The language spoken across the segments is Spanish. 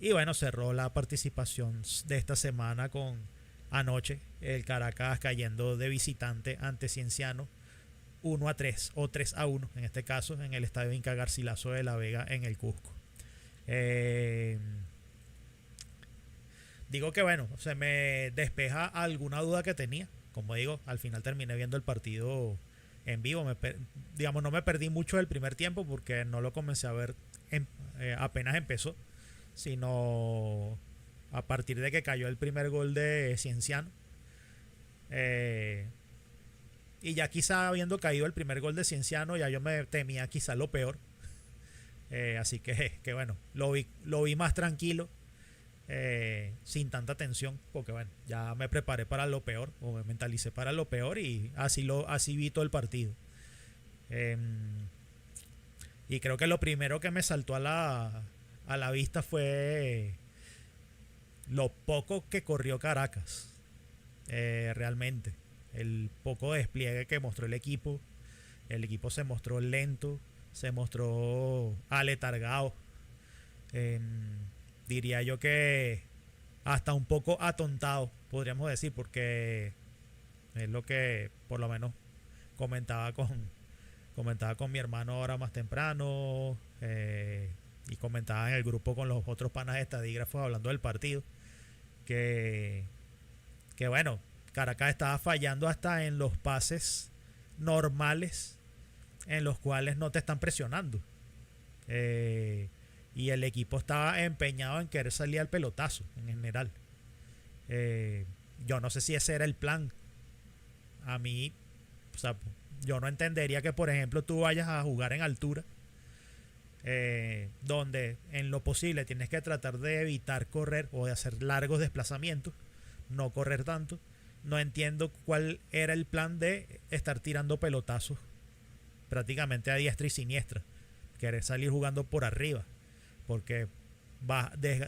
Y bueno, cerró la participación de esta semana con anoche el Caracas cayendo de visitante ante Cienciano 1-3 o 3-1 en este caso en el estadio Inca Garcilaso de la Vega en el Cusco. Eh, Digo que bueno, se me despeja alguna duda que tenía. Como digo, al final terminé viendo el partido en vivo. Digamos, no me perdí mucho del primer tiempo porque no lo comencé a ver apenas empezó, sino a partir de que cayó el primer gol de Cienciano. Eh, y ya quizá habiendo caído el primer gol de Cienciano, ya yo me temía quizá lo peor. Así que bueno, lo vi más tranquilo, sin tanta tensión, porque bueno, ya me preparé para lo peor, o me mentalicé para lo peor y así vi todo el partido. Eh, y creo que lo primero que me saltó a la vista fue lo poco que corrió Caracas, realmente. El poco despliegue que mostró el equipo. El equipo se mostró lento, se mostró aletargado. Eh, Diría yo que hasta un poco atontado, podríamos decir, porque es lo que por lo menos comentaba con, comentaba con mi hermano ahora más temprano, y comentaba en el grupo con los otros panas estadígrafos hablando del partido, que, que bueno, Caracas estaba fallando hasta en los pases normales en los cuales no te están presionando. Eh, y el equipo estaba empeñado en querer salir al pelotazo en general. Yo no sé si ese era el plan. A mí, o sea, yo no entendería que, por ejemplo, tú vayas a jugar en altura, donde en lo posible tienes que tratar de evitar correr o de hacer largos desplazamientos, no correr tanto. No entiendo cuál era el plan de estar tirando pelotazos prácticamente a diestra y siniestra, querer salir jugando por arriba, porque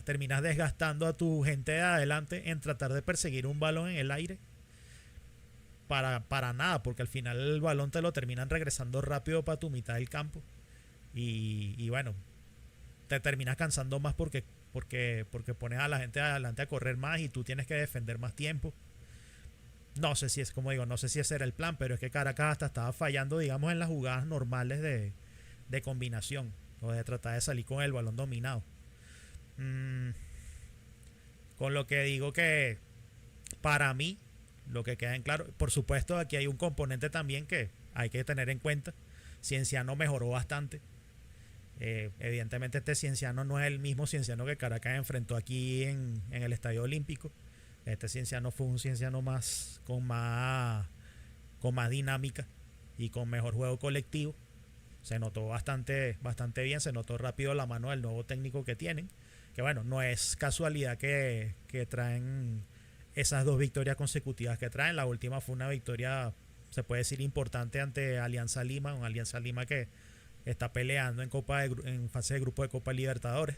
terminas desgastando a tu gente de adelante en tratar de perseguir un balón en el aire para nada, porque al final el balón te lo terminan regresando rápido para tu mitad del campo y bueno, te terminas cansando más porque pones a la gente de adelante a correr más y tú tienes que defender más tiempo. No sé si es como digo, no sé si ese era el plan, pero es que Caracas hasta estaba fallando, digamos, en las jugadas normales de combinación o de tratar de salir con el balón dominado. Mm, con lo que digo que para mí, lo que queda en claro, por supuesto, aquí hay un componente también que hay que tener en cuenta. Cienciano mejoró bastante. Evidentemente este Cienciano no es el mismo Cienciano que Caracas enfrentó aquí en el Estadio Olímpico. Este Cienciano fue un Cienciano con más dinámica y con mejor juego colectivo. Se notó bastante bien, se notó rápido la mano del nuevo técnico que tienen. Que bueno, no es casualidad que traen esas dos victorias consecutivas que traen. La última fue una victoria, se puede decir, importante ante Alianza Lima, un Alianza Lima que está peleando en fase de grupo de Copa Libertadores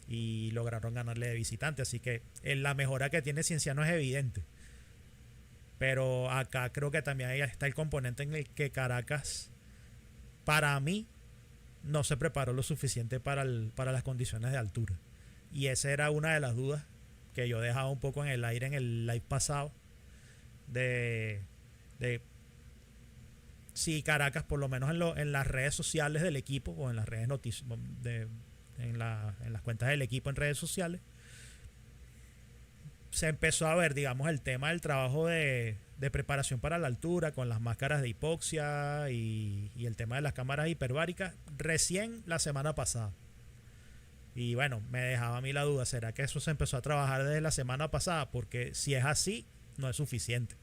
y lograron ganarle de visitante. Así que la mejora que tiene Cienciano es evidente. Pero acá creo que también ahí está el componente en el que Caracas, para mí, no se preparó lo suficiente para las condiciones de altura. Y esa era una de las dudas que yo dejaba un poco en el aire en el live pasado. De si Caracas, por lo menos en las redes sociales del equipo o en las redes en las cuentas del equipo en redes sociales, se empezó a ver, digamos, el tema del trabajo de preparación para la altura con las máscaras de hipoxia y el tema de las cámaras hiperbáricas recién la semana pasada. Y bueno, me dejaba a mí la duda, ¿será que eso se empezó a trabajar desde la semana pasada? Porque si es así, no es suficiente.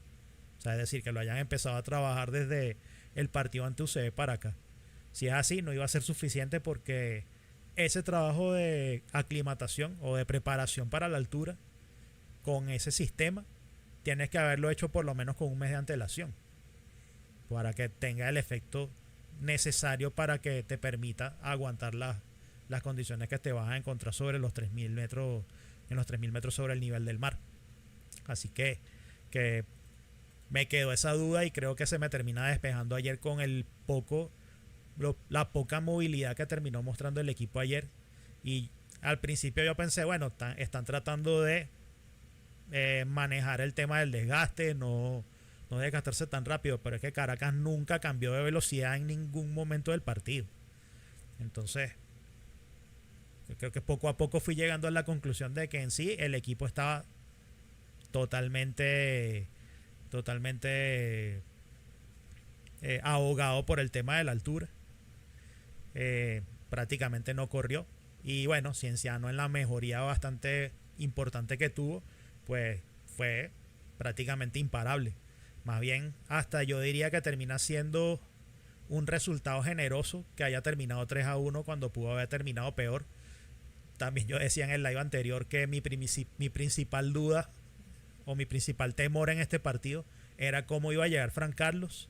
O sea, es decir, que lo hayan empezado a trabajar desde el partido ante UCB para acá. Si es así, no iba a ser suficiente porque ese trabajo de aclimatación o de preparación para la altura con ese sistema tienes que haberlo hecho por lo menos con un mes de antelación para que tenga el efecto necesario para que te permita aguantar las condiciones que te vas a encontrar sobre los 3.000 metros, en los 3.000 metros sobre el nivel del mar. Así que me quedó esa duda y creo que se me termina despejando ayer con la poca movilidad que terminó mostrando el equipo ayer. Y Al principio yo pensé, bueno, están tratando de manejar el tema del desgaste, no desgastarse tan rápido, pero es que Caracas nunca cambió de velocidad en ningún momento del partido. Entonces, yo creo que poco a poco fui llegando a la conclusión de que en sí el equipo estaba totalmente ahogado por el tema de la altura. Prácticamente no corrió. Y bueno, Cienciano en la mejoría bastante importante que tuvo, pues fue prácticamente imparable. Más bien, hasta yo diría que termina siendo un resultado generoso que haya terminado 3-1 cuando pudo haber terminado peor. También yo decía en el live anterior que mi principal duda o mi principal temor en este partido era cómo iba a llegar Fran Carlos.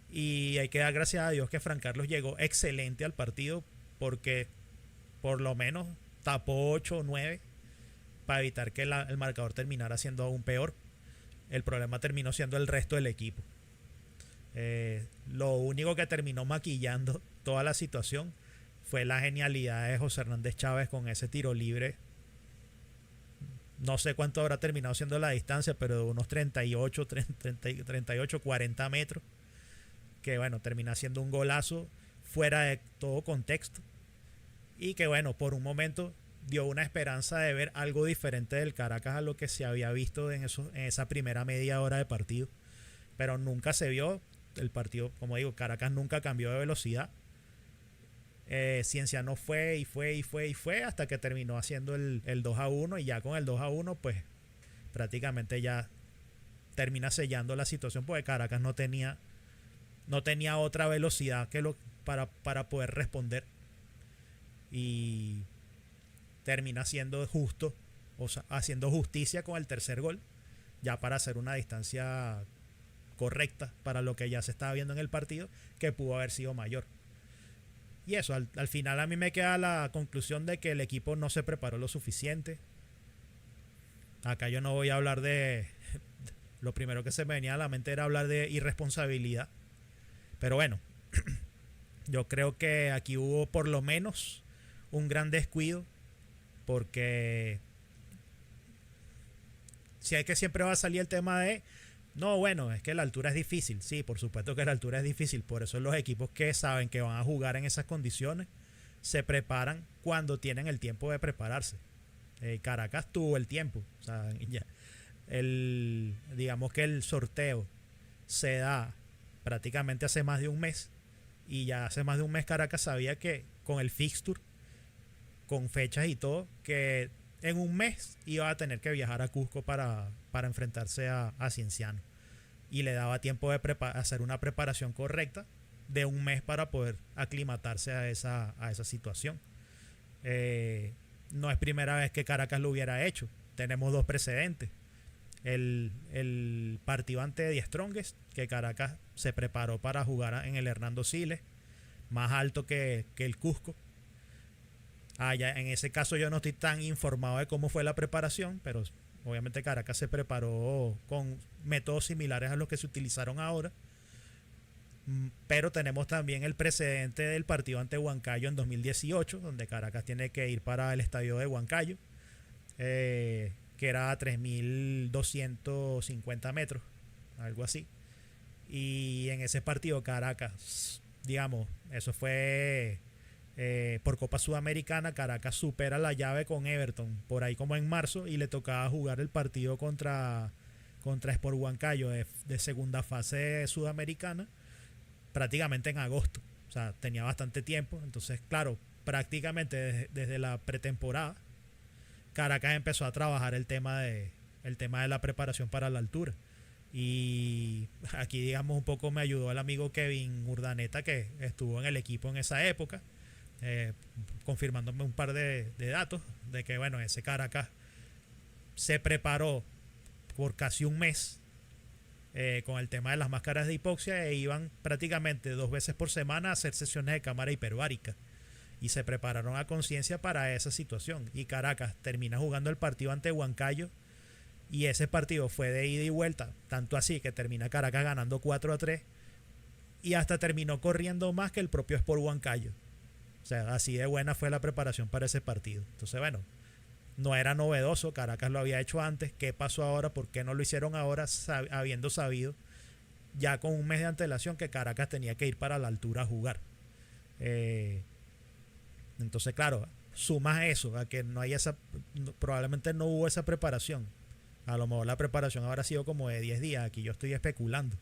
Y hay que dar gracias a Dios que Fran Carlos llegó excelente al partido, porque por lo menos tapó 8 o 9 para evitar que el marcador terminara siendo aún peor. El problema terminó siendo el resto del equipo. Lo único que terminó maquillando toda la situación fue la genialidad de José Hernández Chávez con ese tiro libre. No sé cuánto habrá terminado siendo la distancia, pero de unos 38, 40 metros. Que bueno, termina siendo un golazo fuera de todo contexto. Y que bueno, por un momento dio una esperanza de ver algo diferente del Caracas a lo que se había visto en esa primera media hora de partido. Pero nunca se vio. El partido, como digo, Caracas nunca cambió de velocidad. Cienciano fue y fue hasta que terminó haciendo el 2-1, y ya con el 2-1 pues prácticamente ya termina sellando la situación, porque Caracas no tenía otra velocidad para poder responder, y termina siendo justo, o sea, haciendo justicia con el tercer gol, ya para hacer una distancia correcta para lo que ya se estaba viendo en el partido, que pudo haber sido mayor. Y eso, al final a mí me queda la conclusión de que el equipo no se preparó lo suficiente. Acá yo no voy a hablar de... Lo primero que se me venía a la mente era hablar de irresponsabilidad. Pero bueno, yo creo que aquí hubo por lo menos un gran descuido, porque si hay que siempre va a salir el tema de... No, bueno, es que la altura es difícil. Sí, por supuesto que la altura es difícil. Por eso los equipos que saben que van a jugar en esas condiciones se preparan cuando tienen el tiempo de prepararse. Caracas tuvo el tiempo. O sea, ya, digamos que el sorteo se da prácticamente hace más de un mes. Y ya hace más de un mes Caracas sabía que con el fixture, con fechas y todo, que en un mes iba a tener que viajar a Cusco para enfrentarse a Cienciano, y le daba tiempo de hacer una preparación correcta de un mes para poder aclimatarse a esa situación. No es primera vez que Caracas lo hubiera hecho. Tenemos dos precedentes: el partido ante The Strongest, que Caracas se preparó para jugar en el Hernando Siles, más alto que el Cusco. Ya en ese caso yo no estoy tan informado de cómo fue la preparación, pero obviamente Caracas se preparó con métodos similares a los que se utilizaron ahora. Pero tenemos también el precedente del partido ante Huancayo en 2018, donde Caracas tiene que ir para el estadio de Huancayo, que era a 3.250 metros, algo así. Y en ese partido Caracas, digamos, eso fue... por Copa Sudamericana, Caracas supera la llave con Everton por ahí como en marzo, y le tocaba jugar el partido contra Sport Huancayo de segunda fase sudamericana prácticamente en agosto. O sea, tenía bastante tiempo. Entonces, claro, prácticamente desde la pretemporada Caracas empezó a trabajar el tema de la preparación para la altura. Y aquí, digamos, un poco me ayudó el amigo Kevin Urdaneta, que estuvo en el equipo en esa época, confirmándome un par de datos de que bueno, ese Caracas se preparó por casi un mes con el tema de las máscaras de hipoxia, e iban prácticamente 2 veces por semana a hacer sesiones de cámara hiperbárica, y se prepararon a conciencia para esa situación. Y Caracas termina jugando el partido ante Huancayo, y ese partido fue de ida y vuelta, tanto así que termina Caracas ganando 4-3, y hasta terminó corriendo más que el propio Sport Huancayo. O sea, así de buena fue la preparación para ese partido. Entonces, bueno, no era novedoso, Caracas lo había hecho antes. ¿Qué pasó ahora? ¿Por qué no lo hicieron ahora habiendo sabido ya con un mes de antelación que Caracas tenía que ir para la altura a jugar? Eh, entonces, claro, sumas eso a que no hay esa, probablemente no hubo esa preparación. A lo mejor la preparación habrá sido como de 10 días. Aquí yo estoy especulando.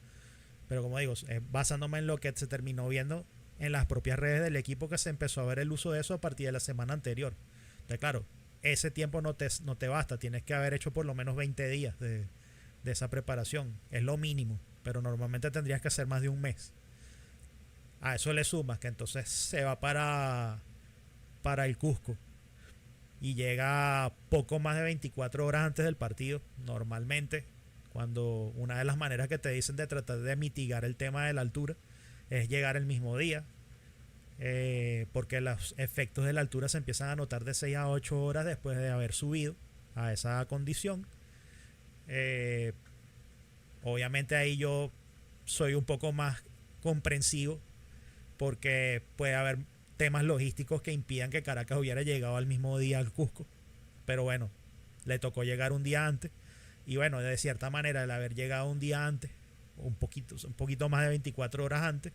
Pero como digo, basándome en lo que se terminó viendo en las propias redes del equipo, que se empezó a ver el uso de eso a partir de la semana anterior. Entonces, claro, ese tiempo no te basta. Tienes que haber hecho por lo menos 20 días de esa preparación. Es lo mínimo. Pero normalmente tendrías que hacer más de un mes. A eso le sumas que entonces se va para el Cusco y llega poco más de 24 horas antes del partido. Normalmente, cuando una de las maneras que te dicen de tratar de mitigar el tema de la altura es llegar el mismo día, porque los efectos de la altura se empiezan a notar de 6 a 8 horas después de haber subido a esa condición. Eh, Obviamente ahí yo soy un poco más comprensivo, porque puede haber temas logísticos que impidan que Caracas hubiera llegado al mismo día al Cusco. Pero bueno, le tocó llegar un día antes. Y bueno, de cierta manera, el haber llegado un día antes, un poquito más de 24 horas antes,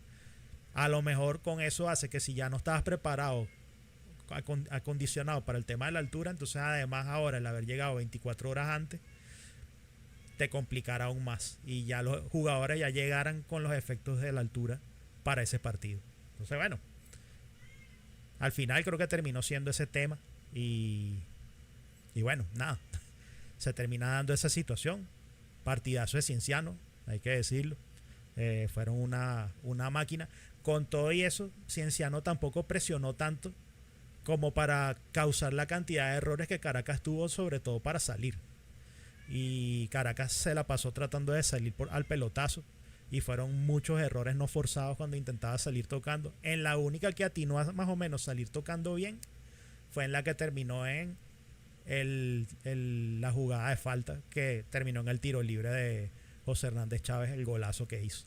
a lo mejor con eso hace que si ya no estabas preparado, acondicionado para el tema de la altura, entonces además ahora el haber llegado 24 horas antes te complicará aún más. Y ya los jugadores ya llegaran con los efectos de la altura para ese partido. Entonces, bueno, al final creo que terminó siendo ese tema. Y bueno, nada, se termina dando esa situación. Partidazo de Cienciano, hay que decirlo. Fueron una máquina. Con todo y eso, Cienciano tampoco presionó tanto como para causar la cantidad de errores que Caracas tuvo, sobre todo para salir. Y Caracas se la pasó tratando de salir al pelotazo. Y fueron muchos errores no forzados cuando intentaba salir tocando. En la única que atinó a más o menos salir tocando bien fue en la que terminó en la jugada de falta, que terminó en el tiro libre de José Hernández Chávez, el golazo que hizo.